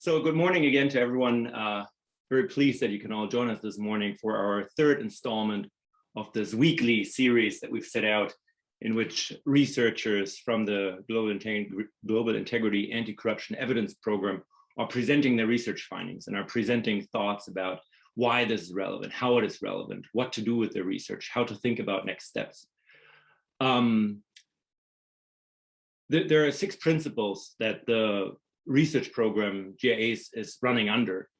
So good morning again to everyone. Very pleased that you can all join us this morning for our third installment of this weekly series that we've set out, in which researchers from the Global Integrity Anti-Corruption Evidence Program are presenting their research findings and are presenting thoughts about why this is relevant, how it is relevant, what to do with their research, how to think about next steps. There are 6 principles that the research program GIACE is running under.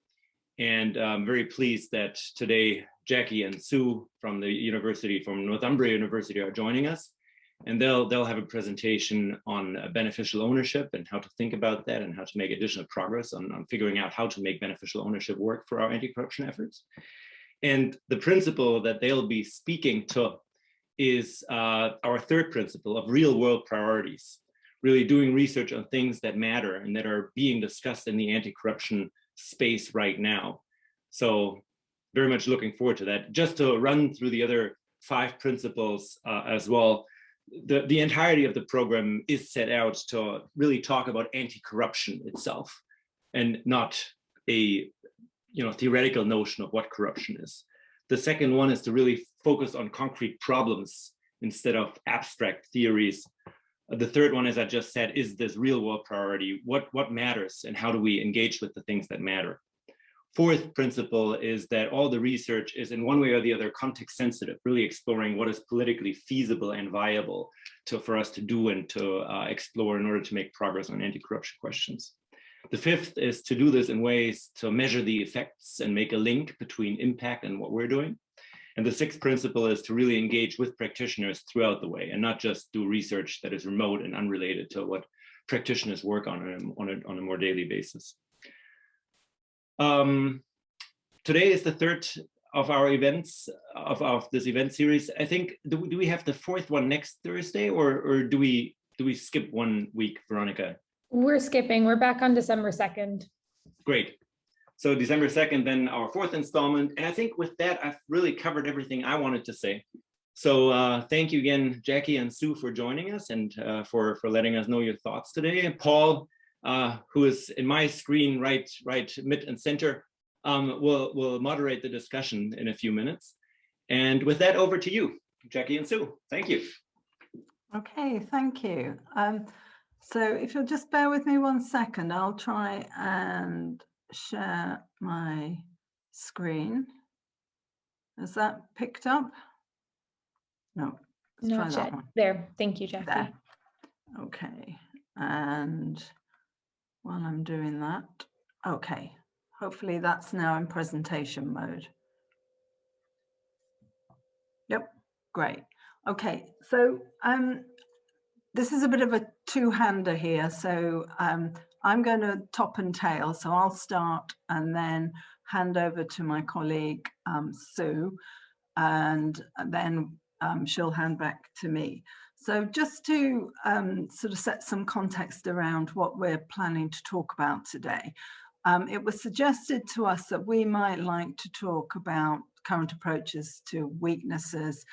And I'm very pleased that today Jackie and Sue from Northumbria University are joining us. And they'll have a presentation on beneficial ownership and how to think about that and how to make additional progress on figuring out how to make beneficial ownership work for our anti-corruption efforts. And the principle that they'll be speaking to is our third principle of real world priorities, really doing research on things that matter and that are being discussed in the anti-corruption space right now. So very much looking forward to that. Just to run through the other 5 principles as well, the entirety of the program is set out to really talk about anti-corruption itself and not a theoretical notion of what corruption is. The second one is to really focus on concrete problems instead of abstract theories. The third one, as I just said, is this real world priority. What matters and how do we engage with the things that matter? Fourth principle is that all the research is in one way or the other context sensitive, really exploring what is politically feasible and viable for us to do and to explore in order to make progress on anti-corruption questions. The fifth is to do this in ways to measure the effects and make a link between impact and what we're doing. And the 6th principle is to really engage with practitioners throughout the way and not just do research that is remote and unrelated to what practitioners work on a more daily basis. Today is the third of our events, of this event series. I think, do we have the 4th one next Thursday or do we skip 1 week, Veronica? We're skipping, we're back on December 2nd. Great. So December 2nd, then our 4th installment. And I think with that, I've really covered everything I wanted to say. So thank you again, Jackie and Sue, for joining us and for letting us know your thoughts today. And Paul, who is in my screen right mid and center, will moderate the discussion in a few minutes. And with that, over to you, Jackie and Sue. Thank you. Okay, thank you. So if you'll just bear with me 1 second, I'll try and share my screen. Is that picked up? No. Not yet. There. Thank you, Jackie. There. Okay. And while I'm doing that, okay. Hopefully that's now in presentation mode. Yep. Great. Okay. So this is a bit of a two-hander here. So I'm going to top and tail. So I'll start and then hand over to my colleague, Sue, and then she'll hand back to me. So just to sort of set some context around what we're planning to talk about today, it was suggested to us that we might like to talk about current approaches to weaknesses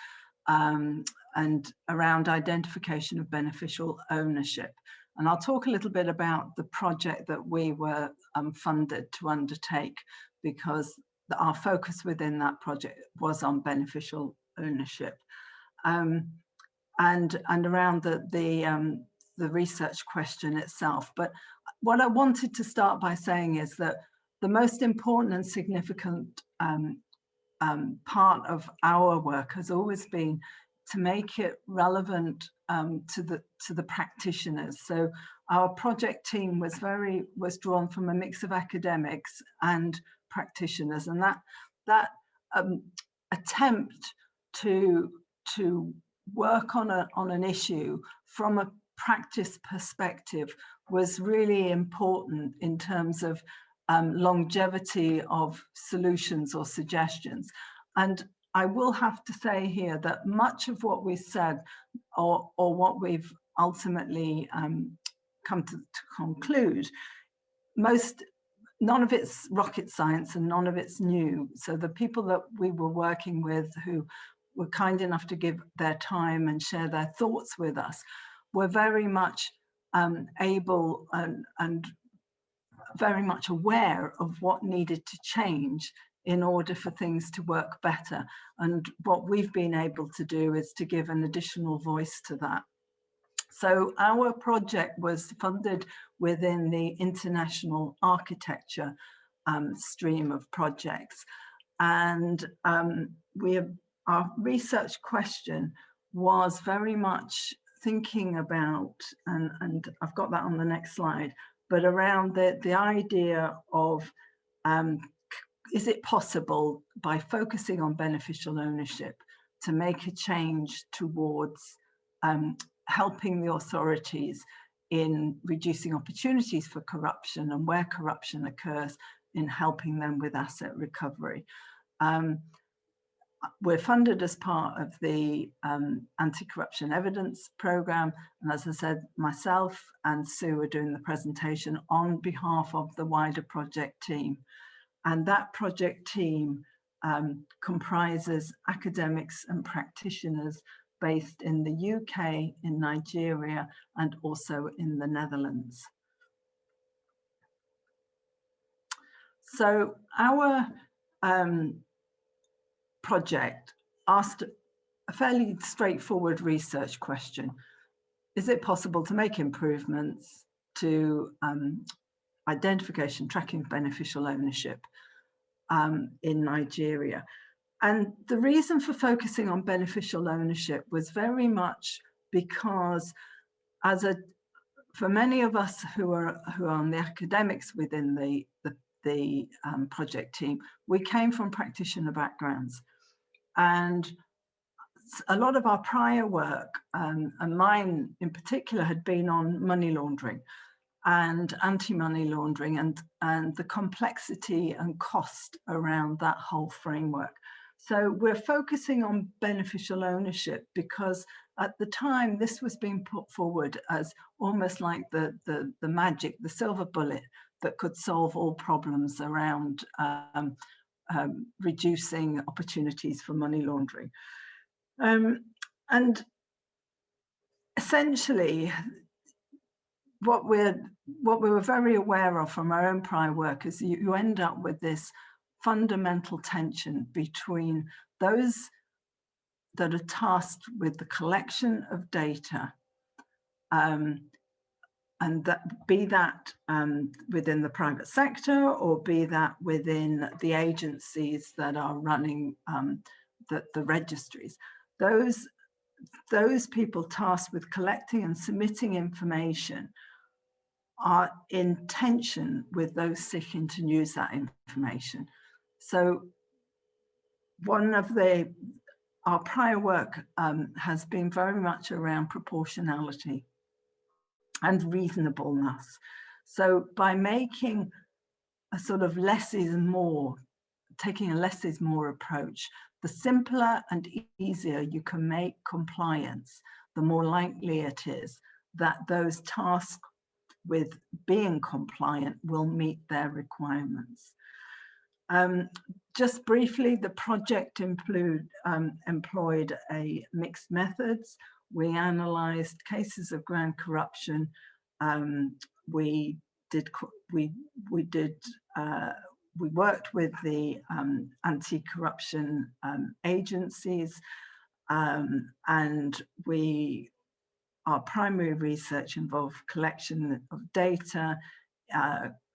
and around identification of beneficial ownership. And I'll talk a little bit about the project that we were funded to undertake, because our focus within that project was on beneficial ownership and around the research question itself. But what I wanted to start by saying is that the most important and significant part of our work has always been to make it relevant to the practitioners. So our project team was drawn from a mix of academics and practitioners, and that attempt to work on an issue from a practice perspective was really important in terms of longevity of solutions or suggestions. And I will have to say here that much of what we said or what we've ultimately come to conclude, none of it's rocket science and none of it's new. So the people that we were working with who were kind enough to give their time and share their thoughts with us were very much able and very much aware of what needed to change in order for things to work better. And what we've been able to do is to give an additional voice to that. So our project was funded within the international architecture stream of projects. And our research question was very much thinking about, and I've got that on the next slide, but around the idea of, is it possible by focusing on beneficial ownership to make a change towards helping the authorities in reducing opportunities for corruption, and where corruption occurs, in helping them with asset recovery. We're funded as part of the Anti-Corruption Evidence Programme, and as I said, myself and Sue are doing the presentation on behalf of the wider project team. And that project team comprises academics and practitioners based in the UK, in Nigeria, and also in the Netherlands. So our project asked a fairly straightforward research question. Is it possible to make improvements to identification, tracking of beneficial ownership in Nigeria? And the reason for focusing on beneficial ownership was very much because for many of us who are on the academics within the project team, we came from practitioner backgrounds. And a lot of our prior work, and mine in particular, had been on money laundering and anti-money laundering, and the complexity and cost around that whole framework. So we're focusing on beneficial ownership because at the time this was being put forward as almost like the magic, the silver bullet that could solve all problems around reducing opportunities for money laundering. And essentially, what we were very aware of from our own prior work is you end up with this fundamental tension between those that are tasked with the collection of data, and that be that within the private sector, or be that within the agencies that are running the registries. Those people tasked with collecting and submitting information are in tension with those seeking to use that information. So one of our prior work has been very much around proportionality and reasonableness. So by making a sort of less is more, taking a less is more approach, the simpler and easier you can make compliance, the more likely it is that those tasked with being compliant will meet their requirements. Just briefly, the project employed a mixed methods. We analysed cases of grand corruption. We worked with the anti-corruption agencies, and our primary research involved collection of data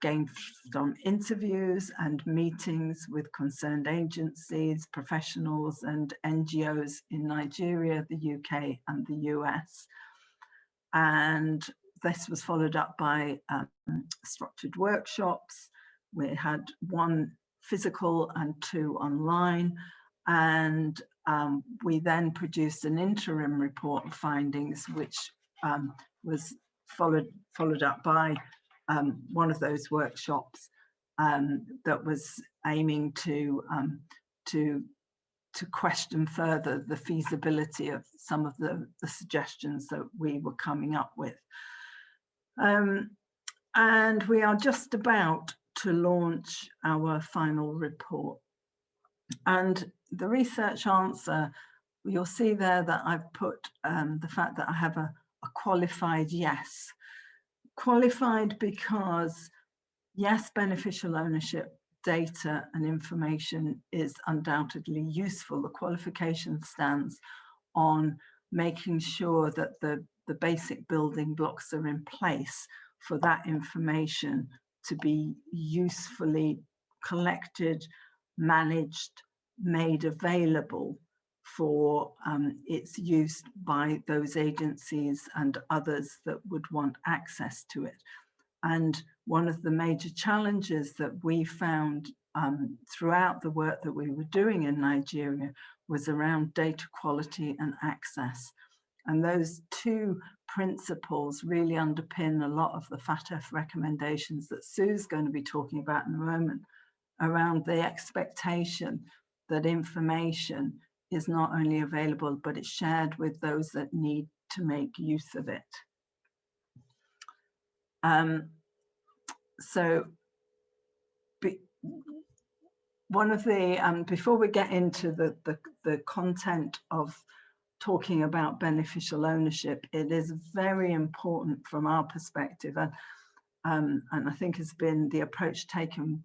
gained from interviews and meetings with concerned agencies, professionals and NGOs in Nigeria, the UK and the US. And this was followed up by structured workshops. We had 1 physical and 2 online, and we then produced an interim report of findings, which was followed up by one of those workshops that was aiming to question further the feasibility of some of the suggestions that we were coming up with. And we are just about to launch our final report. And the research answer, you'll see there that I've put the fact that I have a qualified yes. Qualified because yes, beneficial ownership data and information is undoubtedly useful. The qualification stands on making sure that the basic building blocks are in place for that information to be usefully collected, managed, made available for its use by those agencies and others that would want access to it. And one of the major challenges that we found throughout the work that we were doing in Nigeria was around data quality and access. And those two principles really underpin a lot of the FATF recommendations that Sue's going to be talking about in a moment, around the expectation that information is not only available, but it's shared with those that need to make use of it. So one of the, before we get into the content of talking about beneficial ownership, it is very important from our perspective, and I think has been the approach taken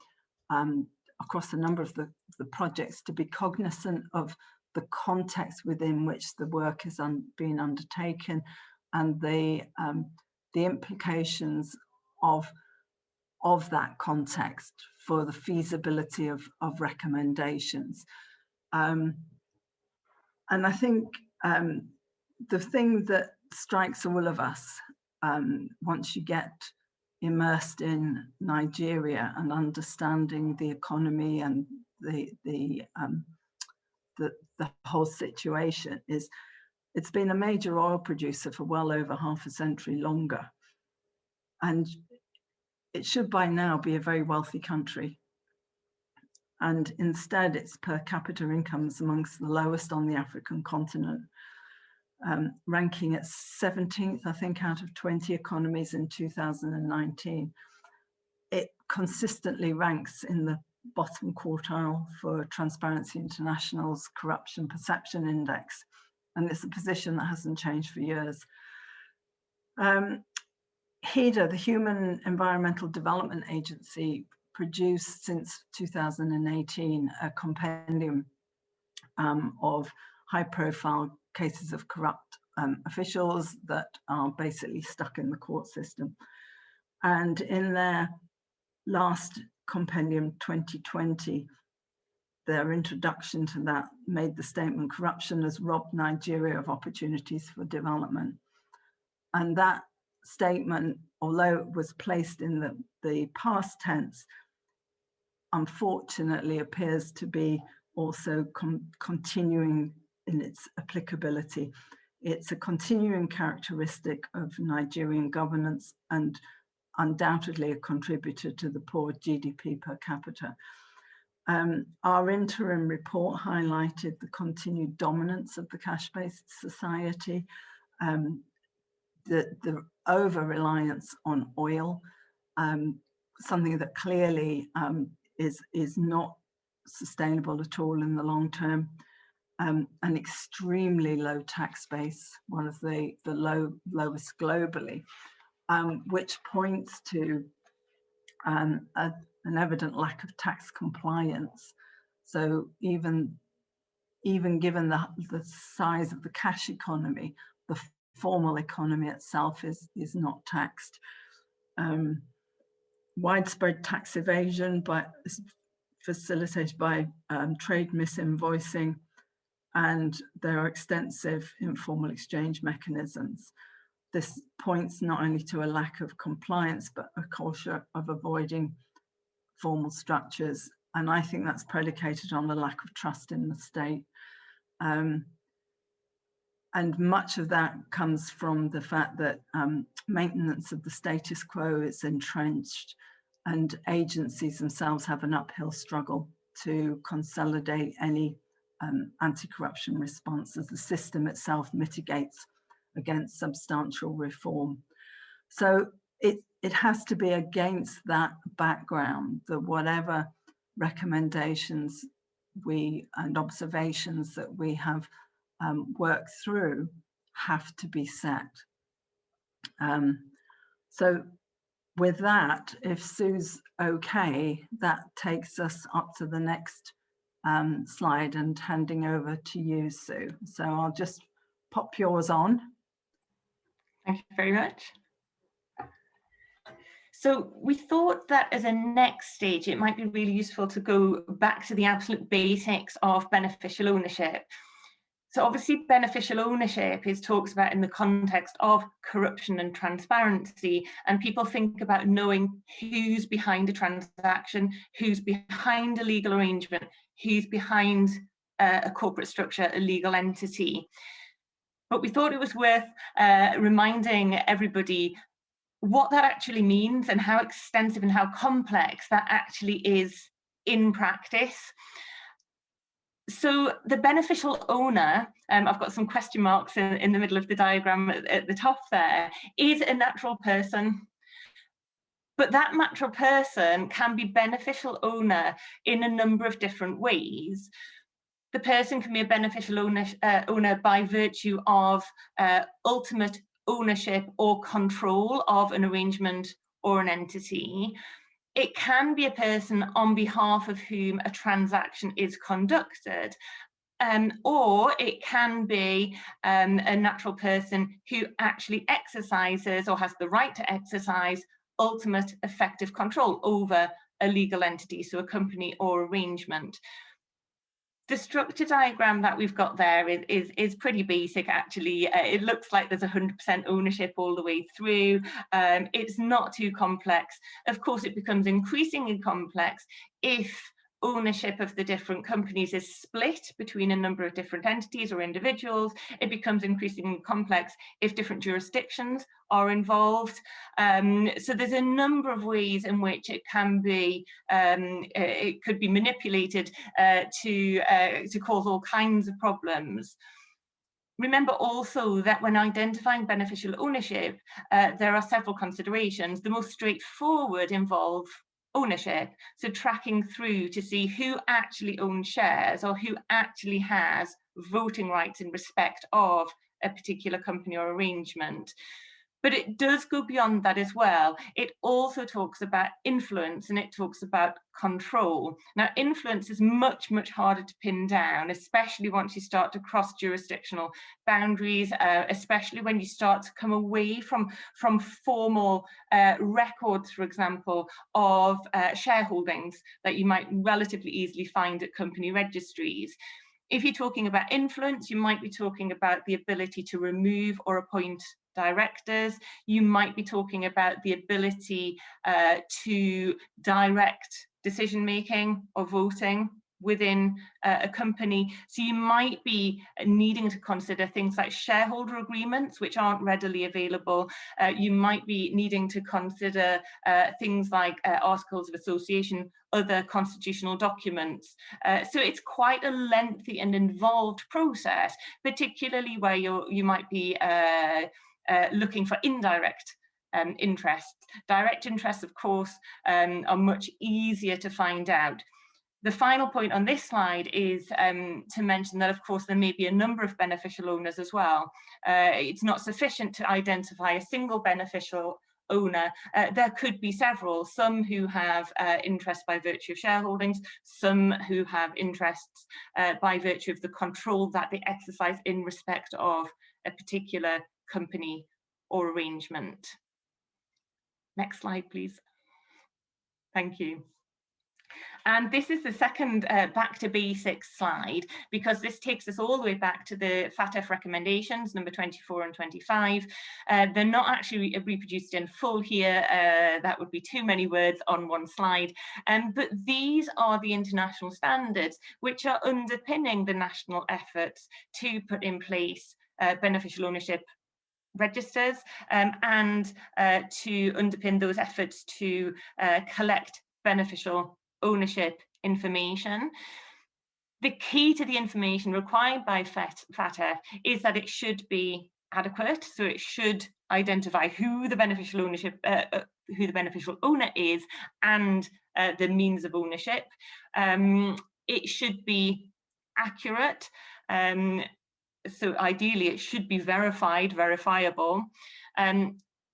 across a number of the projects, to be cognizant of the context within which the work is being undertaken, and the implications of that context for the feasibility of recommendations. And I think the thing that strikes all of us once you get immersed in Nigeria and understanding the economy and the whole situation is, it's been a major oil producer for well over half a century longer. And it should by now be a very wealthy country. And instead, its per capita income is amongst the lowest on the African continent, ranking at 17th, I think, out of 20 economies in 2019. It consistently ranks in the bottom quartile for Transparency International's Corruption Perception Index. And it's a position that hasn't changed for years. HEDA, the Human Environmental Development Agency, produced since 2018 a compendium of high-profile cases of corrupt officials that are basically stuck in the court system. And in their last compendium, 2020, their introduction to that made the statement, "Corruption has robbed Nigeria of opportunities for development." And that statement, although it was placed in the past tense, unfortunately appears to be also continuing in its applicability. It's a continuing characteristic of Nigerian governance and undoubtedly a contributor to the poor GDP per capita. Our interim report highlighted the continued dominance of the cash-based society, the over-reliance on oil, something that clearly is not sustainable at all in the long term, an extremely low tax base, one of the lowest globally, which points to an evident lack of tax compliance. So even given the size of the cash economy, the formal economy itself is not taxed. Widespread tax evasion facilitated by trade misinvoicing, and there are extensive informal exchange mechanisms. This points not only to a lack of compliance, but a culture of avoiding formal structures. And I think that's predicated on the lack of trust in the state. And much of that comes from the fact that maintenance of the status quo is entrenched, and agencies themselves have an uphill struggle to consolidate any anti-corruption response as the system itself mitigates against substantial reform. So it has to be against that background that whatever recommendations and observations that we have worked through have to be set. So with that, if Sue's okay, that takes us up to the next slide and handing over to you, Sue. So I'll just pop yours on. Thank you very much. So we thought that as a next stage, it might be really useful to go back to the absolute basics of beneficial ownership. So obviously beneficial ownership is talked about in the context of corruption and transparency, and people think about knowing who's behind a transaction, who's behind a legal arrangement, who's behind a corporate structure, a legal entity. But we thought it was worth reminding everybody what that actually means and how extensive and how complex that actually is in practice. So the beneficial owner, I've got some question marks in the middle of the diagram at the top there, is a natural person. But that natural person can be beneficial owner in a number of different ways. The person can be a beneficial owner by virtue of ultimate ownership or control of an arrangement or an entity. It can be a person on behalf of whom a transaction is conducted, or it can be a natural person who actually exercises or has the right to exercise ultimate effective control over a legal entity, so a company or arrangement. The structure diagram that we've got there is pretty basic, actually. It looks like there's 100% ownership all the way through. It's not too complex. Of course, it becomes increasingly complex if ownership of the different companies is split between a number of different entities or individuals. It becomes increasingly complex if different jurisdictions are involved. So there's a number of ways in which it can be, it could be manipulated to cause all kinds of problems. Remember also that when identifying beneficial ownership, there are several considerations. The most straightforward involve ownership, so tracking through to see who actually owns shares or who actually has voting rights in respect of a particular company or arrangement. But it does go beyond that as well. It also talks about influence and it talks about control. Now, influence is much, much harder to pin down, especially once you start to cross jurisdictional boundaries, especially when you start to come away from formal records, for example, of shareholdings that you might relatively easily find at company registries. If you're talking about influence, you might be talking about the ability to remove or appoint directors. You might be talking about the ability to direct decision-making or voting within a company. So you might be needing to consider things like shareholder agreements, which aren't readily available. You might be needing to consider things like articles of association, other constitutional documents. So it's quite a lengthy and involved process, particularly where you might be looking for indirect interests. Direct interests, of course, are much easier to find out. The final point on this slide is to mention that, of course, there may be a number of beneficial owners as well. It's not sufficient to identify a single beneficial owner. There could be several, some who have interests by virtue of shareholdings, some who have interests by virtue of the control that they exercise in respect of a particular company or arrangement. Next slide, please. Thank you. And this is the second back to basics slide, because this takes us all the way back to the FATF Recommendations, number 24 and 25. They're not actually reproduced in full here. That would be too many words on one slide. But these are the international standards which are underpinning the national efforts to put in place beneficial ownership registers and to underpin those efforts to collect beneficial ownership information. The key to the information required by FATF is that it should be adequate, so it should identify who the beneficial owner is and the means of ownership. It should be accurate, so ideally it should be verifiable.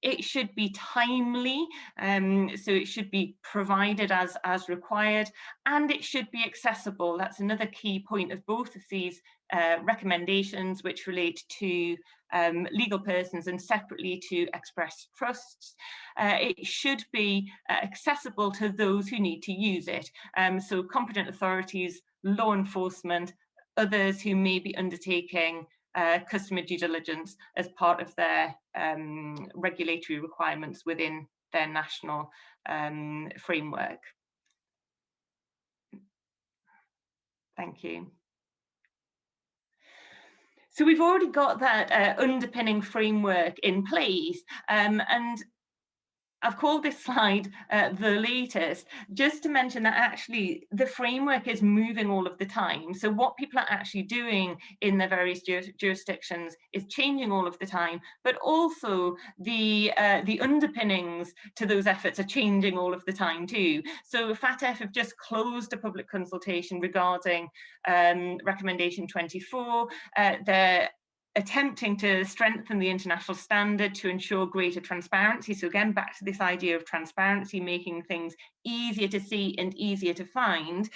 It should be timely, so it should be provided as required, and it should be accessible. That's another key point of both of these recommendations, which relate to legal persons and separately to express trusts. It should be accessible to those who need to use it. So competent authorities, law enforcement, others who may be undertaking customer due diligence as part of their regulatory requirements within their national framework. Thank you. So we've already got that underpinning framework in place, and I've called this slide the latest, just to mention that actually the framework is moving all of the time. So what people are actually doing in their various jurisdictions is changing all of the time, but also the underpinnings to those efforts are changing all of the time too. So FATF have just closed a public consultation regarding recommendation 24. They're attempting to strengthen the international standard to ensure greater transparency. So again, back to this idea of transparency, making things easier to see and easier to find.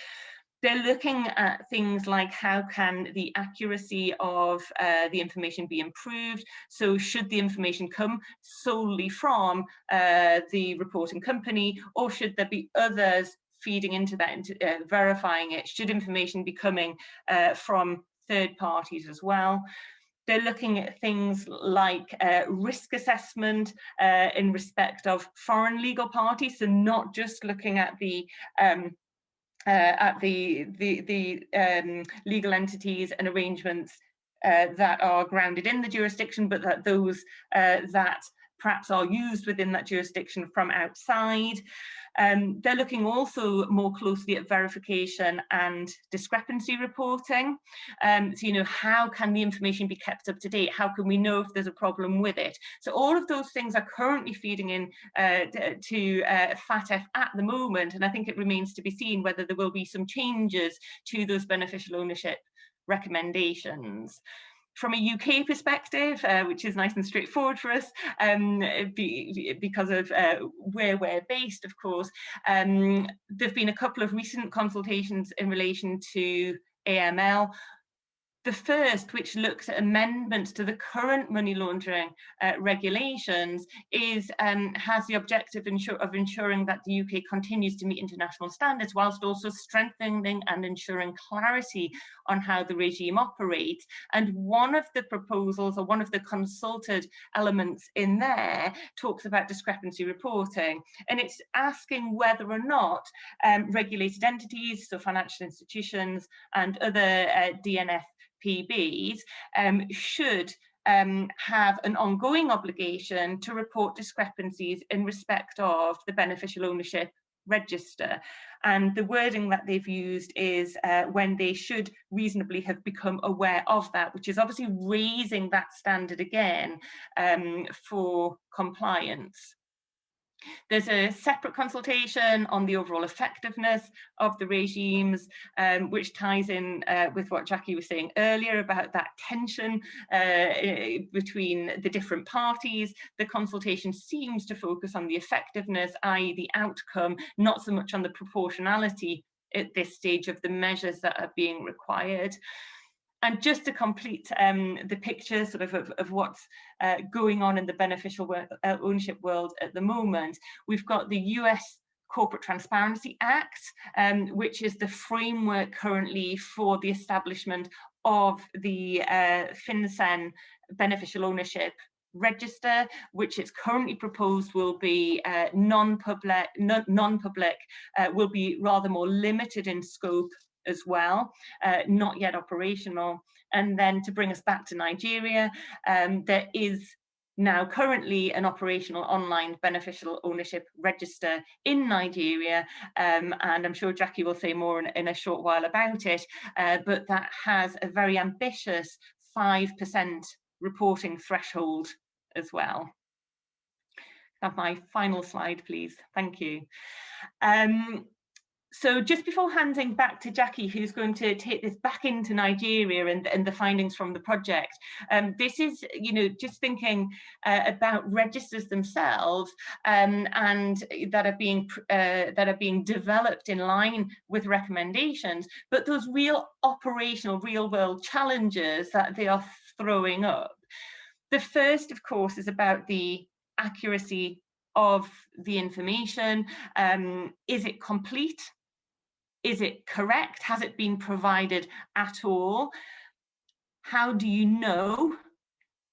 They're looking at things like how can the accuracy of the information be improved. So should the information come solely from the reporting company, or should there be others feeding into that, verifying it? Should information be coming from third parties as well? They're looking at things like risk assessment in respect of foreign legal parties, so not just looking at the legal entities and arrangements that are grounded in the jurisdiction, but that those that perhaps are used within that jurisdiction from outside. They're looking also more closely at verification and discrepancy reporting. So, you know, how can the information be kept up to date? How can we know if there's a problem with it? So all of those things are currently feeding in to FATF at the moment, and I think it remains to be seen whether there will be some changes to those beneficial ownership recommendations. From a UK perspective, which is nice and straightforward for us, because of where we're based, of course, there have been a couple of recent consultations in relation to AML. The first, which looks at amendments to the current money laundering regulations, has the objective of ensuring that the UK continues to meet international standards, whilst also strengthening and ensuring clarity on how the regime operates. And one of the proposals, or one of the consulted elements in there, talks about discrepancy reporting, and it's asking whether or not regulated entities, so financial institutions and other DNFPBs, should have an ongoing obligation to report discrepancies in respect of the beneficial ownership register. And the wording that they've used is when they should reasonably have become aware of that, which is obviously raising that standard again for compliance. There's a separate consultation on the overall effectiveness of the regimes, which ties in with what Jackie was saying earlier about that tension between the different parties. The consultation seems to focus on the effectiveness, i.e. the outcome, not so much on the proportionality at this stage of the measures that are being required. And just to complete the picture sort of what's going on in the beneficial ownership world at the moment, we've got the US Corporate Transparency Act, which is the framework currently for the establishment of the FinCEN beneficial ownership register, which is currently proposed will be non-public, will be rather more limited in scope as well, not yet operational. And then to bring us back to Nigeria, there is now currently an operational online beneficial ownership register in Nigeria, and I'm sure Jackie will say more in a short while about it, but that has a very ambitious 5% reporting threshold as well. Have my final slide, please. Thank you. So just before handing back to Jackie, who's going to take this back into Nigeria and the findings from the project, this is, you know, just thinking about registers themselves and that are being developed in line with recommendations, but those real operational, real world challenges that they are throwing up. The first, of course, is about the accuracy of the information. Is it complete? Is it correct? Has it been provided at all? How do you know?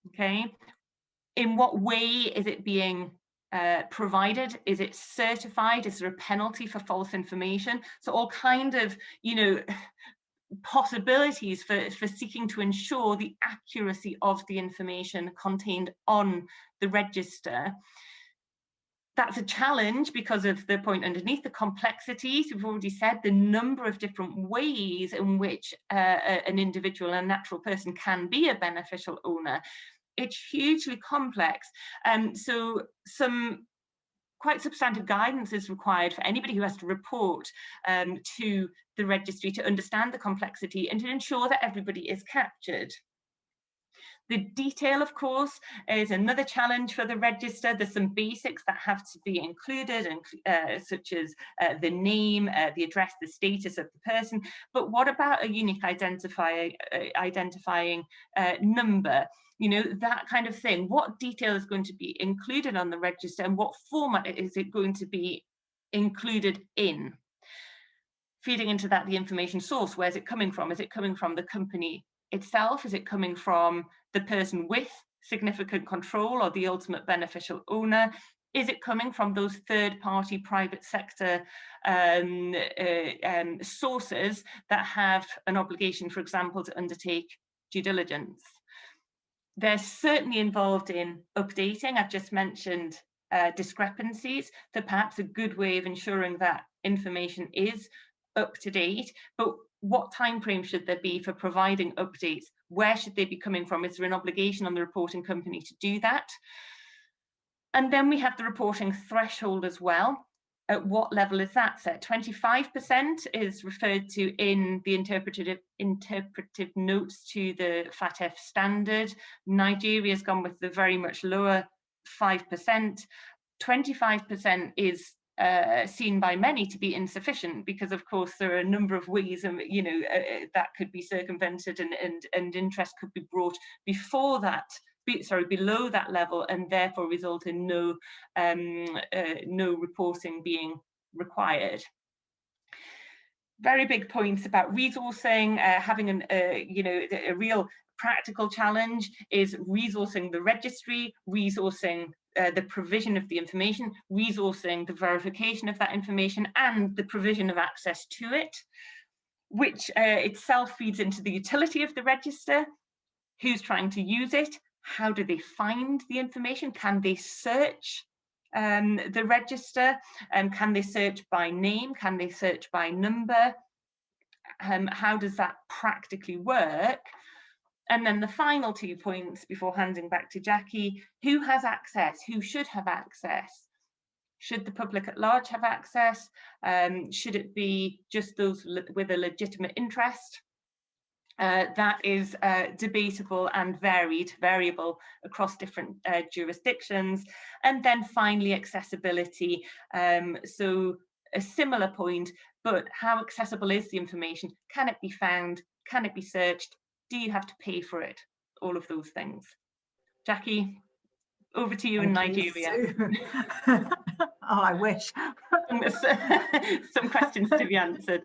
Okay. In what way is it being provided? Is it certified? Is there a penalty for false information? So all kind of, you know, possibilities for seeking to ensure the accuracy of the information contained on the register. That's a challenge because of the point underneath, the complexities. We've already said the number of different ways in which an individual, a natural person, can be a beneficial owner. It's hugely complex. So some quite substantive guidance is required for anybody who has to report to the registry to understand the complexity and to ensure that everybody is captured. The detail, of course, is another challenge for the register. There's some basics that have to be included, such as the name, the address, the status of the person. But what about a unique identifying number? You know, that kind of thing. What detail is going to be included on the register and what format is it going to be included in? Feeding into that the information source, where's it coming from? Is it coming from the company itself? Is it coming from the person with significant control or the ultimate beneficial owner? Is it coming from those third-party private sector sources that have an obligation, for example, to undertake due diligence? They're certainly involved in updating. I've just mentioned discrepancies. So perhaps a good way of ensuring that information is up to date, but what time frame should there be for providing updates? Where should they be coming from? Is there an obligation on the reporting company to do that? And then we have the reporting threshold as well. At what level is that set? 25% is referred to in the interpretive notes to the FATF standard. Nigeria has gone with the very much lower 5%. 25% is seen by many to be insufficient because, of course, there are a number of ways, you know, that could be circumvented and interest could be brought before that. Below that level, and therefore result in no reporting being required. Very big points about resourcing. Having a real practical challenge is resourcing the registry, resourcing the provision of the information, resourcing the verification of that information, and the provision of access to it, which itself feeds into the utility of the register. Who's trying to use it? How do they find the information? Can they search the register? Can they search by name? Can they search by number? How does that practically work? And then the final 2 points before handing back to Jackie: who has access? Who should have access? Should the public at large have access? Should it be just those with a legitimate interest? That is debatable and variable across different jurisdictions. And then finally, accessibility. So a similar point, but how accessible is the information? Can it be found? Can it be searched? Do you have to pay for it? All of those things. Jackie, over to you in Nigeria. Oh, I wish. Some questions to be answered.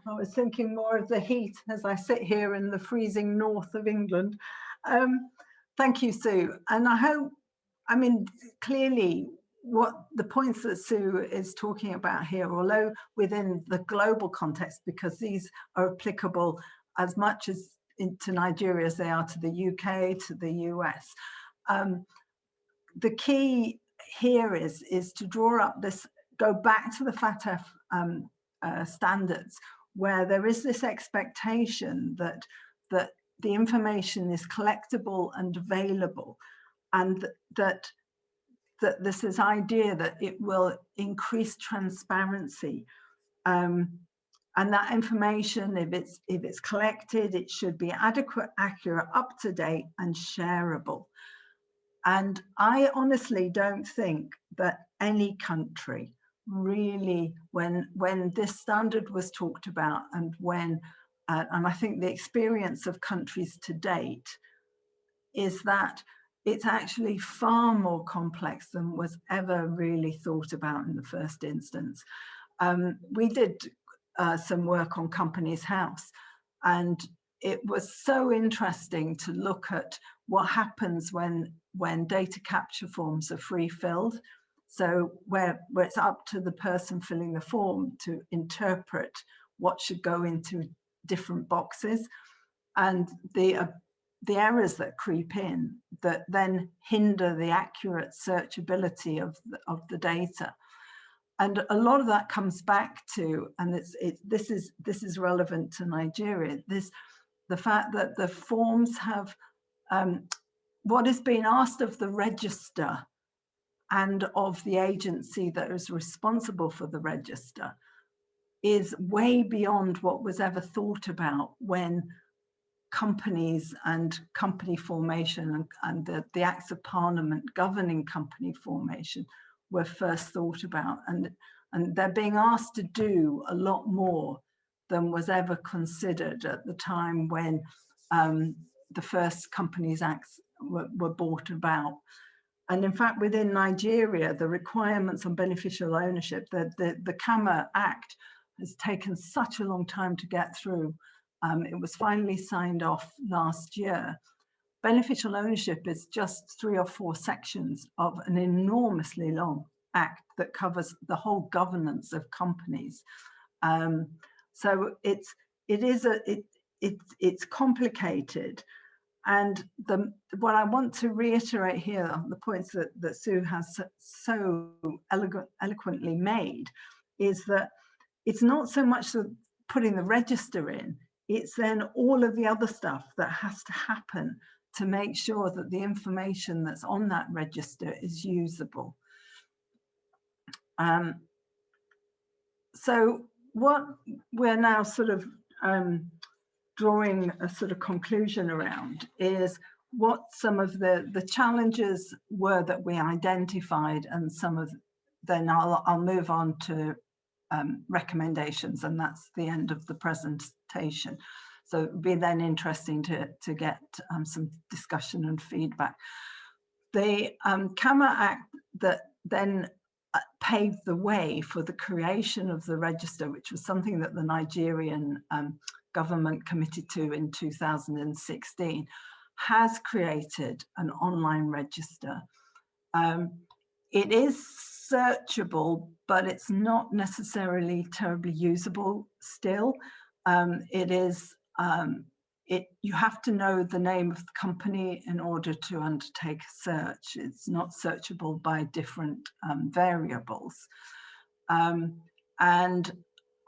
I was thinking more of the heat as I sit here in the freezing north of England. Thank you, Sue. And I mean, clearly what the points that Sue is talking about here, although within the global context, because these are applicable as much as to Nigeria as they are to the UK, to the US. The key here is to draw up this, go back to the FATF standards, where there is this expectation that the information is collectible and available, and that that there's this idea that it will increase transparency, and that information, if it's collected, it should be adequate, accurate, up to date, and shareable. And I honestly don't think that any country really, when this standard was talked about, and and I think the experience of countries to date is that it's actually far more complex than was ever really thought about in the first instance. We did some work on Companies House, and it was so interesting to look at what happens when data capture forms are free-filled. So where it's up to the person filling the form to interpret what should go into different boxes, and the errors that creep in that then hinder the accurate searchability of the data. And a lot of that comes back to, and this is relevant to Nigeria, the fact that the forms have what is being asked of the register and of the agency that is responsible for the register is way beyond what was ever thought about when companies and company formation and the Acts of Parliament governing company formation were first thought about. And they're being asked to do a lot more than was ever considered at the time when the first Companies Acts were brought about. And in fact, within Nigeria, the requirements on beneficial ownership, the KAMA Act has taken such a long time to get through. It was finally signed off last year. Beneficial ownership is just 3 or 4 sections of an enormously long act that covers the whole governance of companies. So it's complicated. And what I want to reiterate here, the points that Sue has so eloquently made, is that it's not so much putting the register in, it's then all of the other stuff that has to happen to make sure that the information that's on that register is usable. So what we're now sort of drawing a sort of conclusion around is what some of the challenges were that we identified, and then I'll move on to recommendations, and that's the end of the presentation. So it'd be then interesting to get some discussion and feedback. The KAMA Act that then paved the way for the creation of the register, which was something that the Nigerian government committed to in 2016, has created an online register. It is searchable, but it's not necessarily terribly usable still. You have to know the name of the company in order to undertake a search. It's not searchable by different variables. And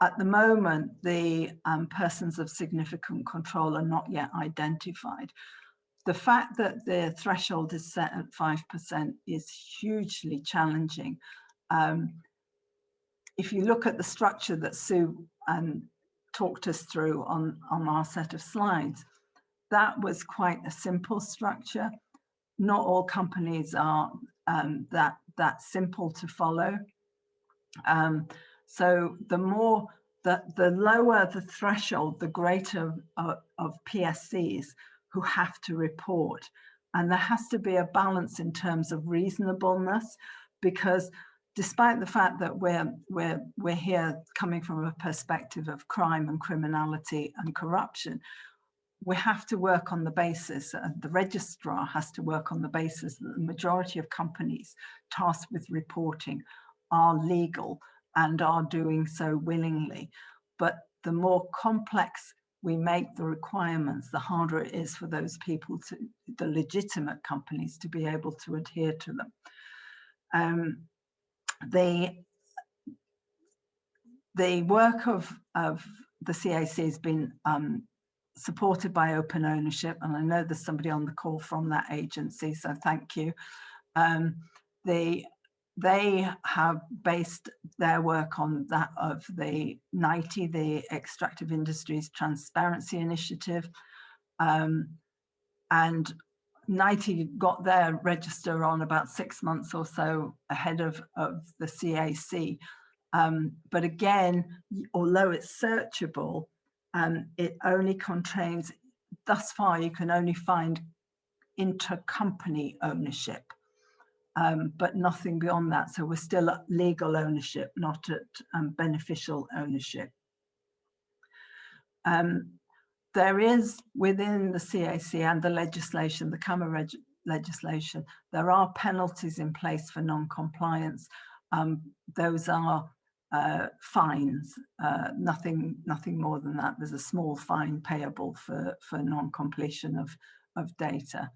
at the moment, the persons of significant control are not yet identified. The fact that the threshold is set at 5% is hugely challenging. If you look at the structure that Sue talked us through on our set of slides, that was quite a simple structure. Not all companies are that simple to follow. So the lower the threshold, the greater of PSCs who have to report. And there has to be a balance in terms of reasonableness, because despite the fact that we're here coming from a perspective of crime and criminality and corruption, we have to work on the basis, the registrar has to work on the basis that the majority of companies tasked with reporting are legal and are doing so willingly. But the more complex we make the requirements, the harder it is for those people, the legitimate companies, to be able to adhere to them. The work of the CAC has been supported by open ownership, and I know there's somebody on the call from that agency, so thank you. The they have based their work on that of the NITI, the Extractive Industries Transparency Initiative. And NITI got their register on about 6 months or so ahead of the CAC. But again, although it's searchable, it only contains, thus far, you can only find intercompany ownership, but nothing beyond that. So we're still at legal ownership, not at beneficial ownership. There is within the CAC and the legislation, the CAMA legislation, there are penalties in place for non-compliance. Those are fines, nothing more than that. There's a small fine payable for non-completion of data.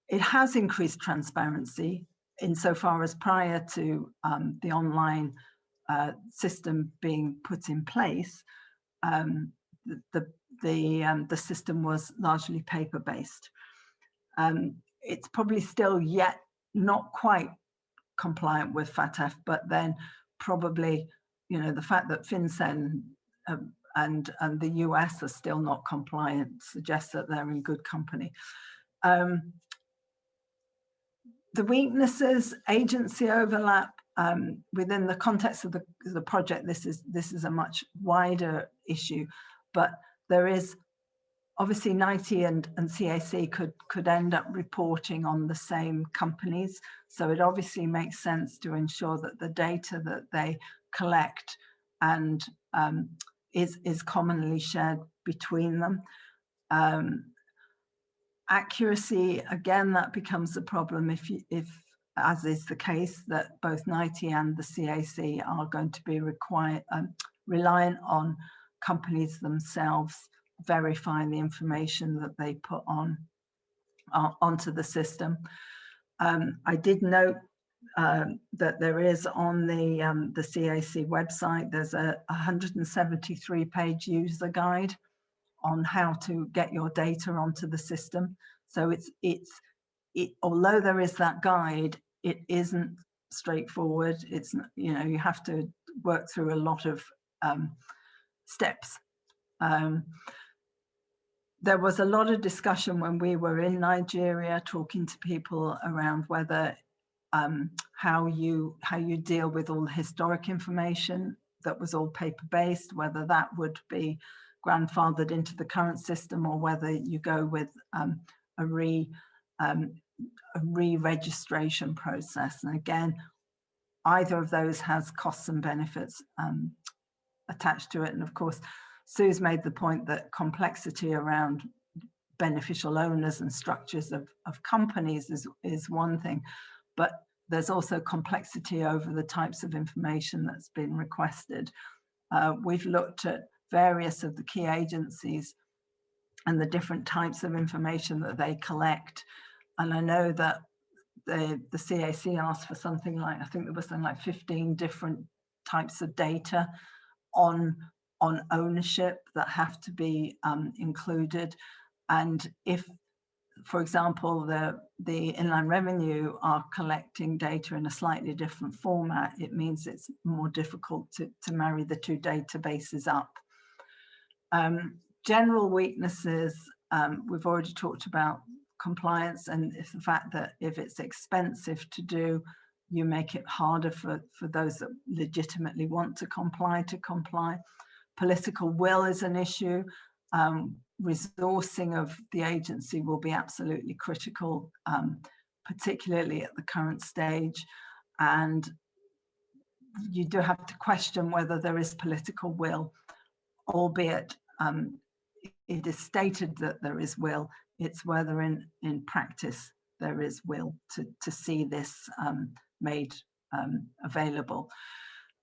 It has increased transparency insofar as prior to the online system being put in place, the system was largely paper-based. It's probably still yet not quite compliant with FATF, but then probably, you know, the fact that FinCEN and the US are still not compliant suggests that they're in good company. The weaknesses, agency overlap, within the context of the project, this is a much wider issue, but there is obviously NITI and CAC could end up reporting on the same companies. So it obviously makes sense to ensure that the data that they collect and is commonly shared between them. Accuracy, again, that becomes a problem if as is the case, that both NITI and the CAC are going to be reliant on companies themselves verifying the information that they put onto the system. I did note that there is on the CAC website, there's a 173-page user guide on how to get your data onto the system. So although there is that guide, it isn't straightforward. It's, you know, you have to work through a lot of steps. There was a lot of discussion when we were in Nigeria talking to people around whether how you deal with all the historic information that was all paper-based, whether that would be grandfathered into the current system or whether you go with a re-registration process. And again, either of those has costs and benefits attached to it. And of course, Sue's made the point that complexity around beneficial owners and structures of companies is one thing, but there's also complexity over the types of information that's been requested. We've looked at various of the key agencies and the different types of information that they collect. And I know that the CAC asked for something like, I think there was something like 15 different types of data on ownership that have to be included. And if, for example, the Inland Revenue are collecting data in a slightly different format, it means it's more difficult to marry the two databases up. General weaknesses, we've already talked about compliance, and it's the fact that if it's expensive to do, you make it harder for those that legitimately want to comply. Political will is an issue. Resourcing of the agency will be absolutely critical, particularly at the current stage. And you do have to question whether there is political will, albeit it is stated that there is will. It's whether in practice there is will to see this made available.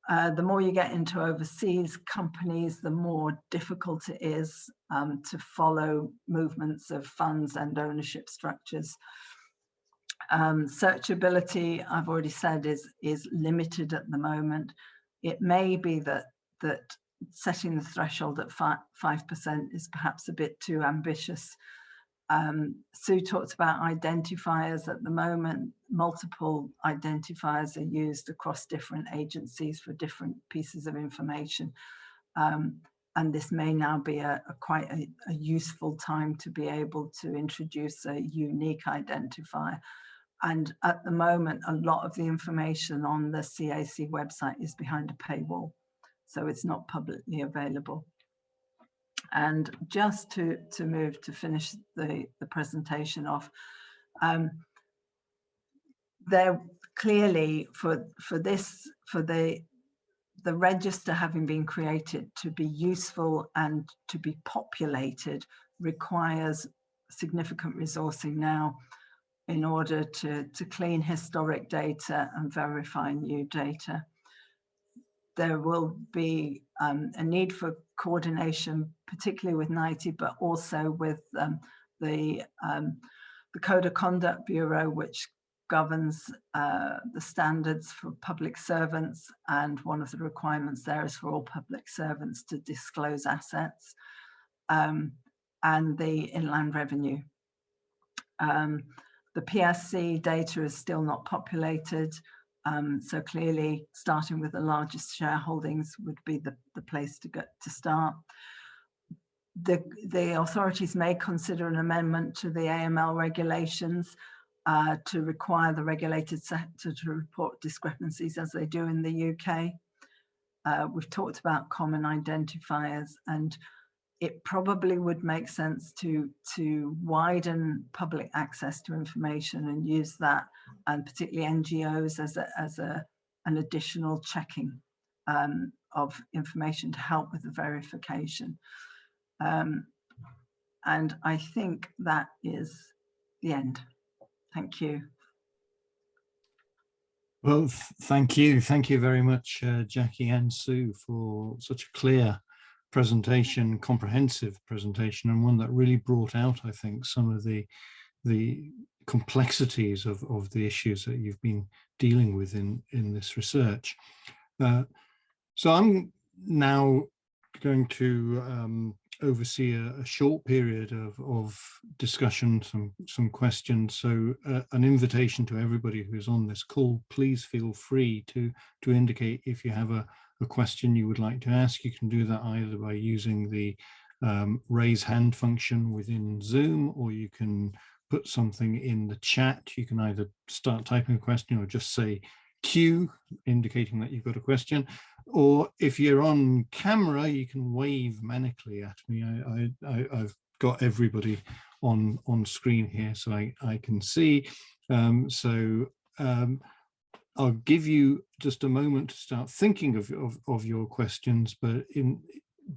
The more you get into overseas companies, the more difficult it is to follow movements of funds and ownership structures. Searchability, I've already said, is limited at the moment. It may be that setting the threshold at 5% is perhaps a bit too ambitious. Sue talked about identifiers. At the moment, multiple identifiers are used across different agencies for different pieces of information. And this may now be quite a useful time to be able to introduce a unique identifier. And at the moment, a lot of the information on the CAC website is behind a paywall, so it's not publicly available. And just to move to finish the presentation off, there clearly for the register having been created to be useful and to be populated requires significant resourcing now in order to clean historic data and verify new data. There will be a need for coordination, particularly with NITE, but also with the Code of Conduct Bureau, which governs the standards for public servants, and one of the requirements there is for all public servants to disclose assets, and the Inland Revenue. The PSC data is still not populated, so clearly starting with the largest shareholdings would be the place to start. The authorities may consider an amendment to the AML regulations to require the regulated sector to report discrepancies as they do in the UK. We've talked about common identifiers, and it probably would make sense to widen public access to information and use that, and particularly NGOs, as an additional checking of information to help with the verification. And I think that is the end. Thank you. Well, thank you. Thank you very much, Jackie and Sue, for such a clear presentation, comprehensive presentation, and one that really brought out, I think, some of the complexities of the issues that you've been dealing with in this research. So I'm now going to oversee a short period of discussion, some questions. So an invitation to everybody who's on this call, please feel free to indicate if you have a question you would like to ask. You can do that either by using the raise hand function within Zoom, or you can put something in the chat. You can either start typing a question or just say Q, indicating that you've got a question. Or if you're on camera, you can wave manically at me. I've got everybody on screen here, so I can see. I'll give you just a moment to start thinking of your questions, but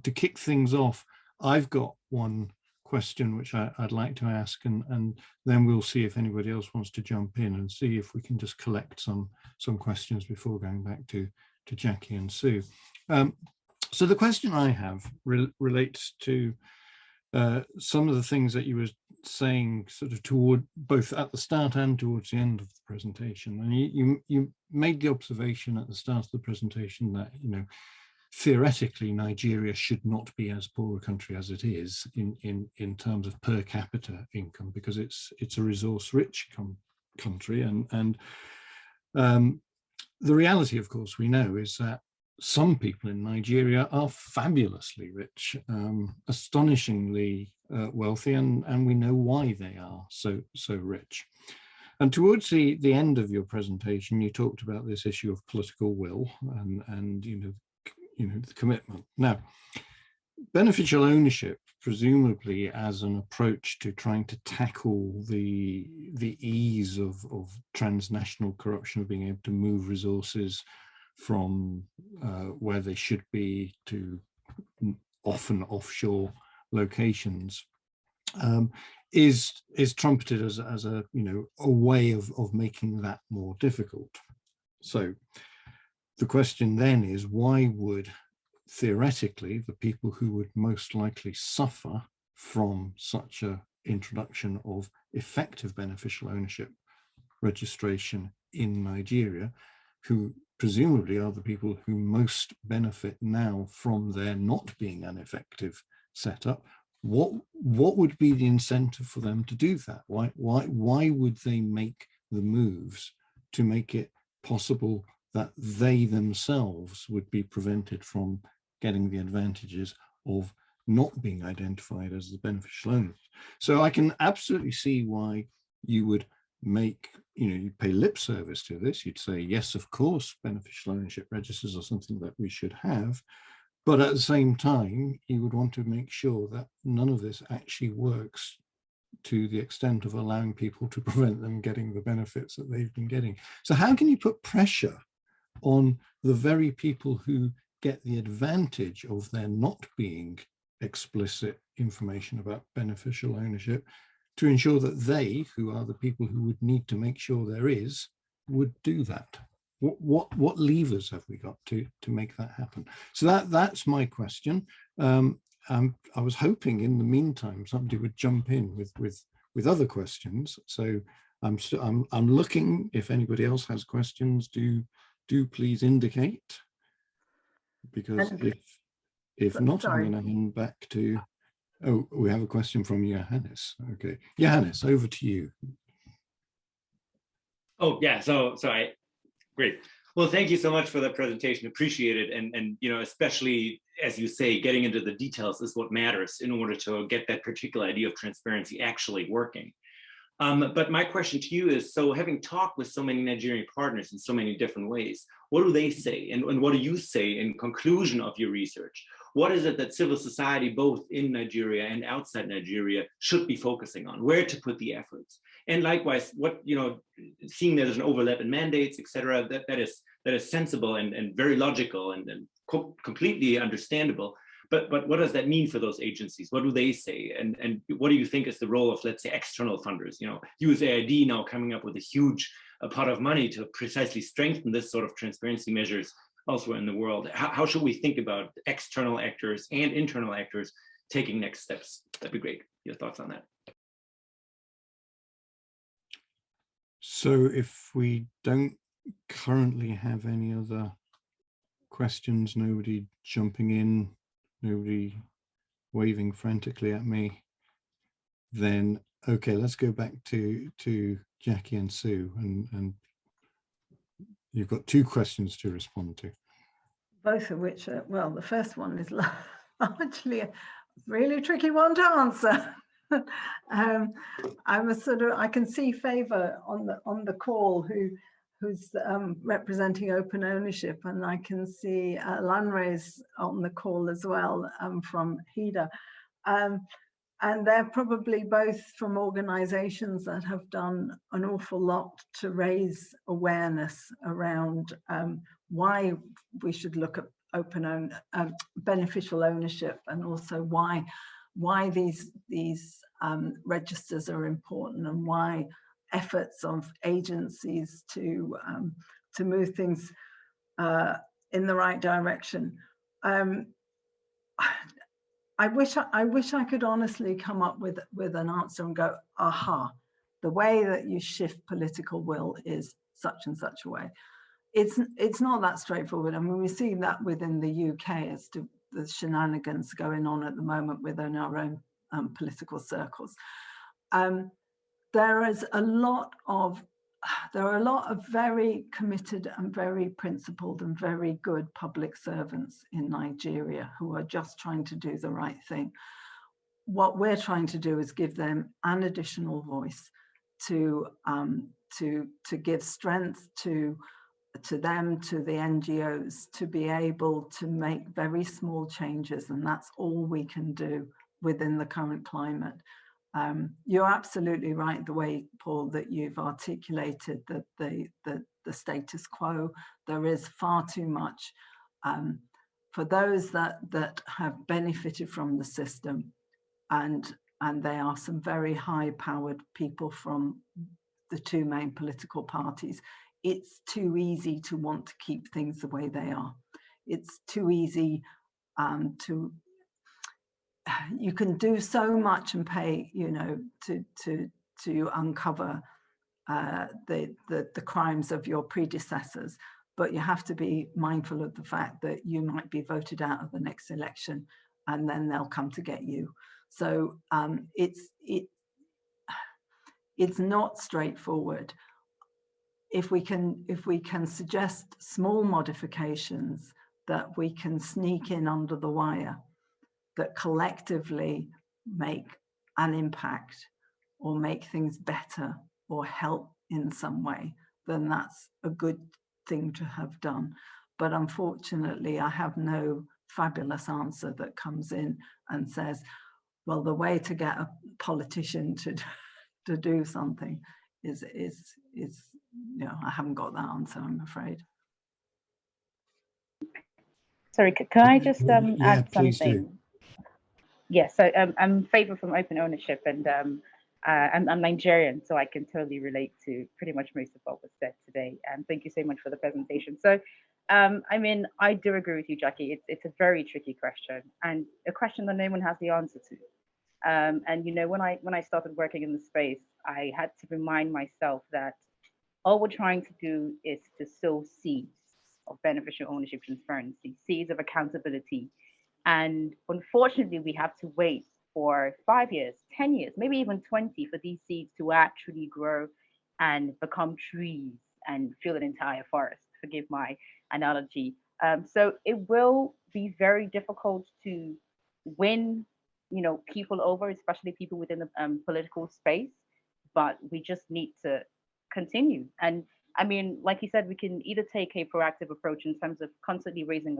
to kick things off, I've got one question which I'd like to ask, and then we'll see if anybody else wants to jump in and see if we can just collect some questions before going back to Jackie and Sue. So the question I have relates to some of the things that you were saying sort of toward both at the start and towards the end of the presentation. And you made the observation at the start of the presentation that, you know, theoretically Nigeria should not be as poor a country as it is in terms of per capita income, because it's a resource-rich country, and the reality, of course, we know is that some people in Nigeria are fabulously rich, astonishingly wealthy, and we know why they are so rich. And towards the end of your presentation, you talked about this issue of political will and you know the commitment. Now, beneficial ownership, presumably as an approach to trying to tackle the ease of transnational corruption, of being able to move resources from where they should be to often offshore locations, is trumpeted as a a way of making that more difficult. So the question then is, why would theoretically the people who would most likely suffer from such a introduction of effective beneficial ownership registration in Nigeria, who presumably are the people who most benefit now from there not being an effective setup, what would be the incentive for them to do that? Why would they make the moves to make it possible that they themselves would be prevented from getting the advantages of not being identified as the beneficial owners. So I can absolutely see why you would make, you pay lip service to this. You'd say, yes, of course, beneficial ownership registers are something that we should have. But at the same time, you would want to make sure that none of this actually works to the extent of allowing people to prevent them getting the benefits that they've been getting. So how can you put pressure on the very people who get the advantage of there not being explicit information about beneficial ownership to ensure that they, who are the people who would need to make sure there is, would do that? What levers have we got to make that happen? So that's my question. I was hoping in the meantime somebody would jump in with other questions. So I'm looking, if anybody else has questions, do please indicate, because if not, sorry. I'm going to hand back to, oh, we have a question from Johannes. Okay, Johannes, over to you. Oh yeah, so great. Well, thank you so much for the presentation. Appreciate it. And especially as you say, getting into the details is what matters in order to get that particular idea of transparency actually working. But my question to you is, so having talked with so many Nigerian partners in so many different ways, what do they say? And what do you say in conclusion of your research? What is it that civil society, both in Nigeria and outside Nigeria, should be focusing on? Where to put the efforts? And likewise, what, seeing that there's an overlap in mandates, et cetera, that is sensible and very logical and completely understandable. But what does that mean for those agencies? What do they say? And what do you think is the role of, let's say, external funders? USAID now coming up with a huge pot of money to precisely strengthen this sort of transparency measures elsewhere in the world. How should we think about external actors and internal actors taking next steps? That'd be great. Your thoughts on that. So if we don't currently have any other questions, nobody jumping in, nobody waving frantically at me, then okay, let's go back to Jackie and Sue, and you've got two questions to respond to. Both of which are, well, the first one is largely a really tricky one to answer. I can see Favour on the call who's representing open ownership, and I can see Lanre's on the call as well from HEDA. And they're probably both from organizations that have done an awful lot to raise awareness around why we should look at beneficial ownership, and also why these registers are important, and why efforts of agencies to move things in the right direction. I wish I could honestly come up with an answer and go, aha, the way that you shift political will is such and such a way. It's not that straightforward. I mean, we see that within the UK as to the shenanigans going on at the moment within our own political circles. There are a lot of very committed and very principled and very good public servants in Nigeria who are just trying to do the right thing. What we're trying to do is give them an additional voice to give strength to them, to the NGOs, to be able to make very small changes, and that's all we can do within the current climate. You're absolutely right, the way, Paul, that you've articulated that the status quo. There is far too much for those that have benefited from the system, and they are some very high-powered people from the two main political parties. It's too easy to want to keep things the way they are. It's too easy you can do so much and pay, to uncover the crimes of your predecessors, but you have to be mindful of the fact that you might be voted out of the next election, and then they'll come to get you. So it's not straightforward. if we can suggest small modifications that we can sneak in under the wire that collectively make an impact or make things better or help in some way, then that's a good thing to have done. But unfortunately, I have no fabulous answer that comes in and says, well, the way to get a politician to do something is I haven't got that answer, I'm afraid. Sorry, can I just add please something? Do. Yes, so I'm Favor from Open Ownership, and I'm Nigerian, so I can totally relate to pretty much most of what was said today. And thank you so much for the presentation. So, I mean, I do agree with you, Jackie. It's a very tricky question, and a question that no one has the answer to. And you know, when I started working in the space, I had to remind myself that all we're trying to do is to sow seeds of beneficial ownership transparency, seeds of accountability. And unfortunately, we have to wait for 5 years, 10 years, maybe even 20 for these seeds to actually grow and become trees and fill an entire forest. Forgive my analogy. So it will be very difficult to win, you know, people over, especially people within the political space. But we just need to continue. And I mean, like you said, we can either take a proactive approach in terms of constantly raising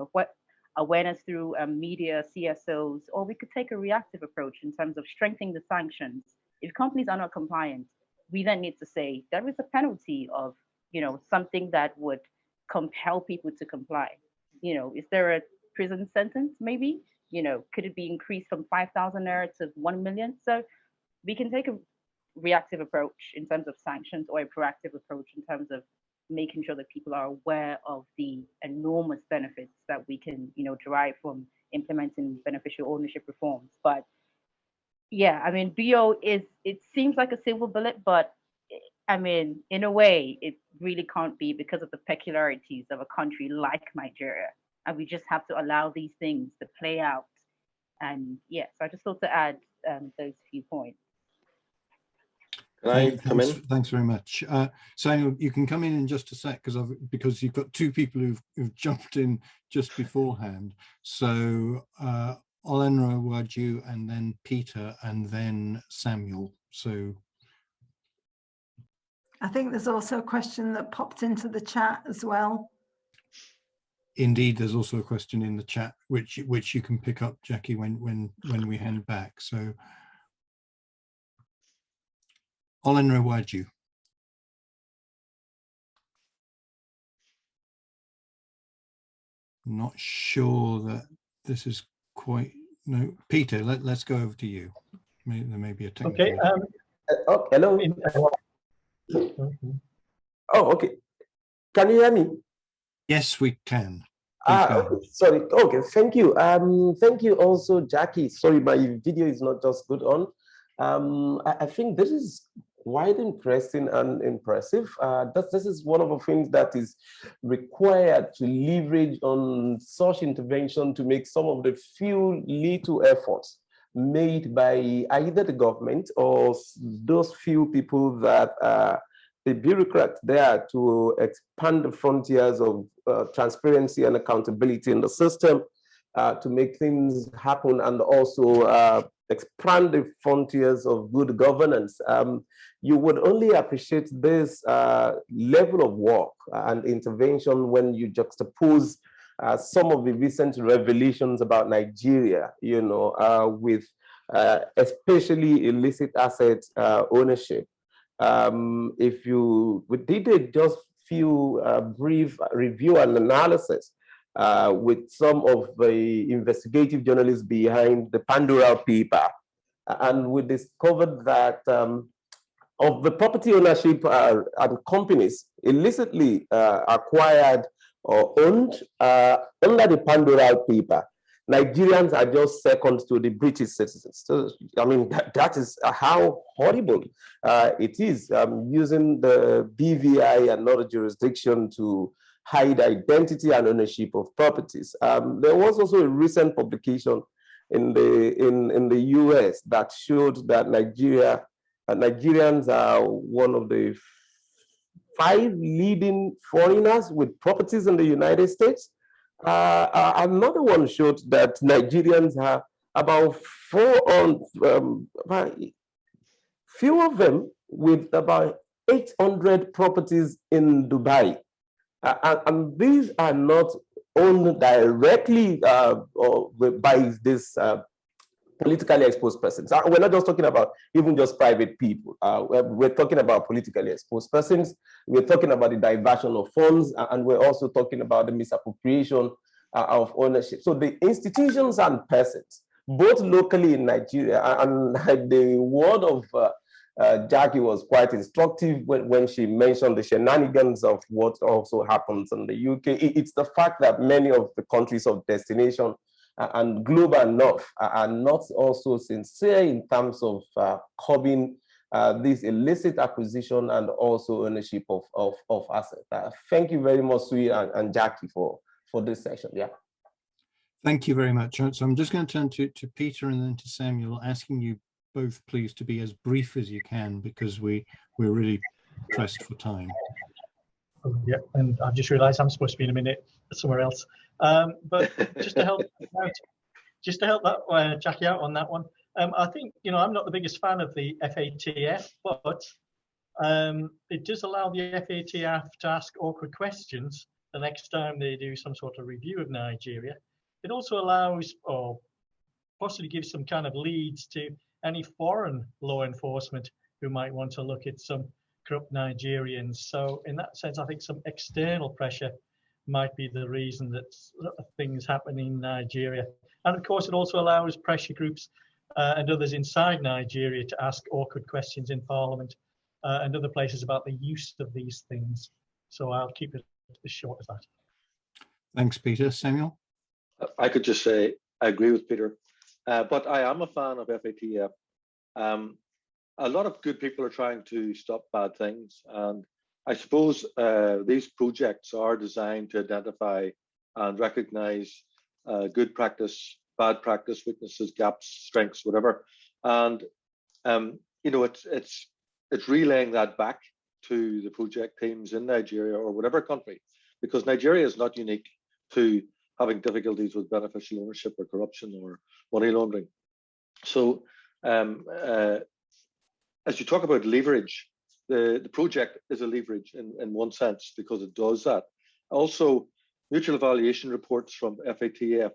awareness through media, CSOs, or we could take a reactive approach in terms of strengthening the sanctions. If companies are not compliant, we then need to say there is a penalty of, you know, something that would compel people to comply. You know, is there a prison sentence maybe? You know, could it be increased from 5,000 naira to 1 million? So we can take a reactive approach in terms of sanctions, or a proactive approach in terms of making sure that people are aware of the enormous benefits that we can, you know, derive from implementing beneficial ownership reforms. But yeah, I mean, BO it seems like a silver bullet, but I mean, in a way, it really can't be because of the peculiarities of a country like Nigeria. And we just have to allow these things to play out. And yeah, so I just thought to add those few points. Can I come in? Thanks very much. Samuel, you can come in just a sec because you've got two people who've jumped in just beforehand. So Olenra Waju, and then Peter, and then Samuel. So I think there's also a question that popped into the chat as well. Indeed, there's also a question in the chat which you can pick up, Jackie, when we hand back. So Olenra Waju. Not sure that this is quite, no. Peter, let's go over to you. There may be a technical. Okay. Oh, hello. Oh, okay. Can you hear me? Yes, we can. Okay, sorry. Okay, thank you. Thank you also, Jackie. Sorry, my video is not just good on. I think this is quite interesting and impressive. This is one of the things that is required to leverage on such intervention to make some of the few little efforts made by either the government or those few people that the bureaucrats there to expand the frontiers of transparency and accountability in the system to make things happen, and also expand the frontiers of good governance. You would only appreciate this level of work and intervention when you juxtapose some of the recent revelations about Nigeria, you know, with especially illicit asset ownership. If we did just few brief review and analysis with some of the investigative journalists behind the Pandora paper, and we discovered that of the property ownership and companies illicitly acquired or owned under the Pandora paper, Nigerians are just second to the British citizens. So, I mean, that is how horrible it is, using the BVI and other jurisdiction to hide identity and ownership of properties. There was also a recent publication in the US that showed that Nigerians are one of the 5 leading foreigners with properties in the United States. Another one showed that Nigerians have about few of them with about 800 properties in Dubai. And these are not owned directly by this politically exposed persons. We're not just talking about even just private people. We're talking about politically exposed persons. We're talking about the diversion of funds, and we're also talking about the misappropriation of ownership. So the institutions and persons, both locally in Nigeria, and the word of Jackie was quite instructive when she mentioned the shenanigans of what also happens in the UK. It's the fact that many of the countries of destination and global north are not also sincere in terms of curbing this illicit acquisition and also ownership of assets. Thank you very much, Sui and Jackie, for this session. Yeah. Thank you very much. So I'm just going to turn to Peter and then to Samuel, asking you both, please, to be as brief as you can, because we're really pressed for time. Oh, yeah, and I've just realised I'm supposed to be in a minute somewhere else. But just to help that Jackie out on that one, I think, you know, I'm not the biggest fan of the FATF, but it does allow the FATF to ask awkward questions the next time they do some sort of review of Nigeria. It also allows, or possibly gives, some kind of leads to any foreign law enforcement who might want to look at some corrupt Nigerians. So in that sense, I think some external pressure might be the reason that things happen in Nigeria. And of course, it also allows pressure groups and others inside Nigeria to ask awkward questions in Parliament and other places about the use of these things. So I'll keep it as short as that. Thanks, Peter. Samuel? I could just say I agree with Peter, but I am a fan of FATF. A lot of good people are trying to stop bad things, and I suppose these projects are designed to identify and recognize good practice, bad practice, weaknesses, gaps, strengths, whatever. And you know, it's relaying that back to the project teams in Nigeria or whatever country, because Nigeria is not unique to having difficulties with beneficial ownership or corruption or money laundering. So as you talk about leverage, the project is a leverage in one sense, because it does that. Also, mutual evaluation reports from FATF,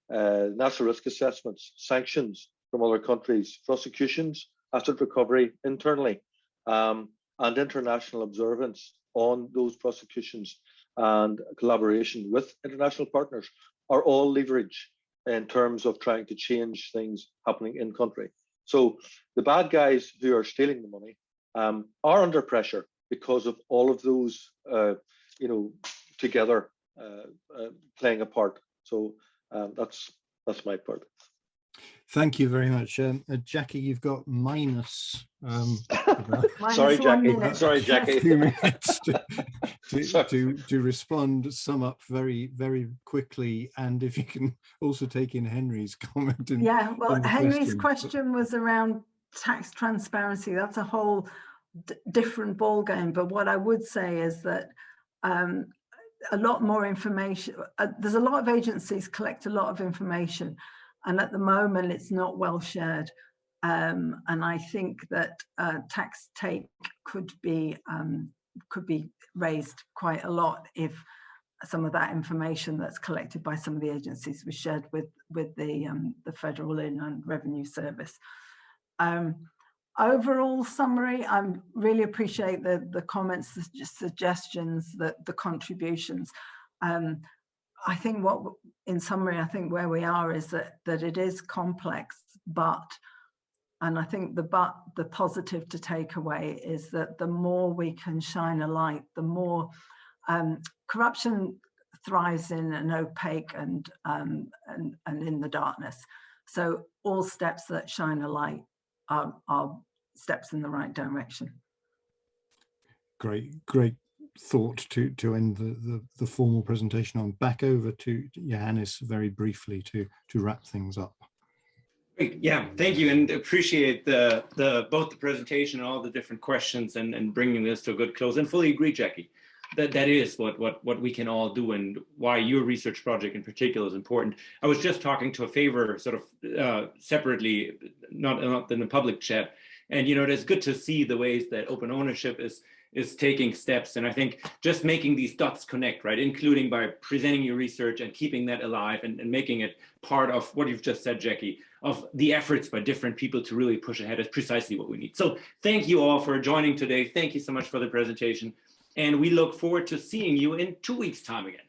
national risk assessments, sanctions from other countries, prosecutions, asset recovery internally, and international observance on those prosecutions and collaboration with international partners are all leverage in terms of trying to change things happening in country. So the bad guys who are stealing the money are under pressure because of all of those, you know, together playing a part. So that's my part. Thank you very much. Jackie, you've got minus sorry, Jackie. Sorry, Jackie. 2 minutes to respond, sum up very, very quickly, and if you can also take in Henry's comment. Yeah, well, Henry's question was around tax transparency. That's a whole different ballgame. But what I would say is that a lot more information. There's a lot of agencies collect a lot of information, and at the moment it's not well shared. And I think that tax take could be raised quite a lot if some of that information that's collected by some of the agencies was shared with the Federal Inland Revenue Service. Overall summary, I really appreciate the comments, the suggestions, the contributions. I think in summary, I think where we are is that it is complex, and I think the positive to take away is that the more we can shine a light, the more corruption thrives in an opaque and in the darkness. So all steps that shine a light are steps in the right direction. Great thought to end the formal presentation on. Back over to Johannes very briefly to wrap things up. Great. Yeah, thank you, and appreciate both the presentation and all the different questions and bringing this to a good close. And fully agree, Jackie, that is what we can all do, and why your research project in particular is important. I was just talking to a favor sort of separately, not in the public chat, and it is good to see the ways that open ownership is taking steps. And I think just making these dots connect, right, including by presenting your research and keeping that alive and making it part of what you've just said, Jackie, of the efforts by different people to really push ahead is precisely what we need. So thank you all for joining today. Thank you so much for the presentation. And we look forward to seeing you in 2 weeks' time again.